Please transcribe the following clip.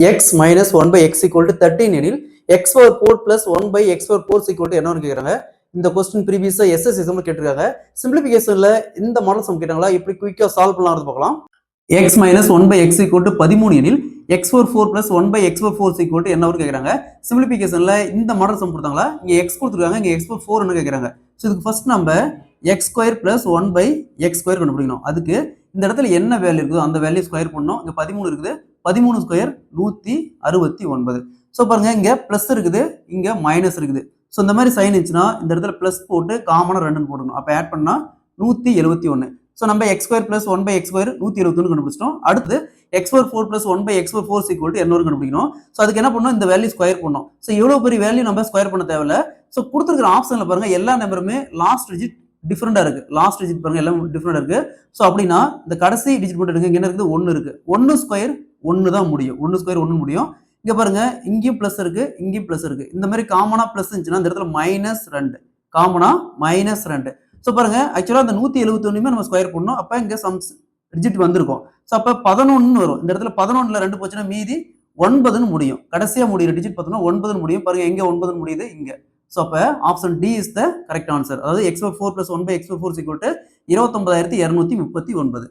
x minus 1 by x equal to 13 எனில் x power 4 plus 1 by x power 4 equal to என்னன்னு கேக்குறாங்க. இந்த question ப்ரீவியஸா SS எக்ஸாம்ல கேட்டிருக்காங்க. சிம்பிளிஃபிகேஷன்ல இந்த மாடல் சம் கேட்டாங்களா எப்படி குயிக்கா சால்வ் பண்ணலாம்னு பார்க்கலாம். x minus 1 by x equal to 13 எனில் x power 4 plus 1 by x power 4 equal to என்னன்னு கேக்குறாங்க. சிம்பிளிஃபிகேஷன்ல இந்த மாடல் சம் கொடுத்தாங்களா இங்க x கொடுத்திருக்காங்க இங்க x power 4 ன்னு கேக்குறாங்க. சோ இதுக்கு ஃபர்ஸ்ட் நம்ம x square plus 1 by x square கண்டுபிடிக்கணும். அதுக்கு இந்த இடத்துல என்ன வேல்யூ இருக்குதோ அந்த வேல்யூ ஸ்கொயர் பண்ணனும். இங்க 13 இருக்குது. 13 ஸ்கொயர் 169. சோ பாருங்க இங்க பிளஸ் இருக்குது இங்க மைனஸ் இருக்குது. சோ இந்த மாதிரி சைன் இருந்துச்சுனா இந்த இடத்துல பிளஸ் போட்டு காமனா 2 போடணும். அப்ப ஆட் பண்ணா 171. சோ நம்ம x square plus 1 by x square 171 கண்டுபிடிச்சிட்டோம். அடுத்து x power 4 plus 1 by x power 4 equal to என்ன கண்டுபிடிக்கணும். சோ அதுக்கு என்ன பண்ணனும் இந்த வேல்யூ ஸ்கொயர் பண்ணனும். சோ எவ்வளவு பெரிய வேல்யூ நம்ம ஸ்கொயர் பண்ண தேவையில்ல. சோ கொடுத்திருக்கிற ஆப்ஷன்ல பாருங்க எல்லா நம்பருமே லாஸ்ட் டிஜிட் டிஃபரெண்டா இருக்கு. லாஸ்ட் டிஜிட் பாருங்க எல்லாம் டிஃபரெண்டா இருக்கு. சோ அப்படினா இந்த கடைசி டிஜிட் மட்டும் எடுங்க. இங்க என்ன இருக்குது 1 இருக்கு. 1 ஸ்கொயர் 1 தான் முடியும். 1 ஸ்கொயர் 1 முடியும். இங்க பாருங்க இங்கேயும் பிளஸ் இருக்கு இங்கேயும் பிளஸ் இருக்கு. இந்த மாதிரி காமனா பிளஸ் இருந்துச்சுனா இந்த இடத்துல -2 காமனா -2. சோ பாருங்க एक्चुअली அந்த 171மே நம்ம ஸ்கொயர் பண்ணனும். அப்ப இங்க சம் டிஜிட் வந்திருக்கும். சோ அப்ப 11 ன்னு வரும். இந்த இடத்துல 11ல 2 போச்சுனா மீதி 9 ன்னு முடியும். கடைசியா முடியுற டிஜிட் பார்த்தோம்னா 9 ன்னு முடியும். பாருங்க எங்க 9 ன்னு முடியுது இங்க. சோ அப்ப option D is the correct answer. அதாவது x power 4 plus 1 by x power 4 equal to 29239.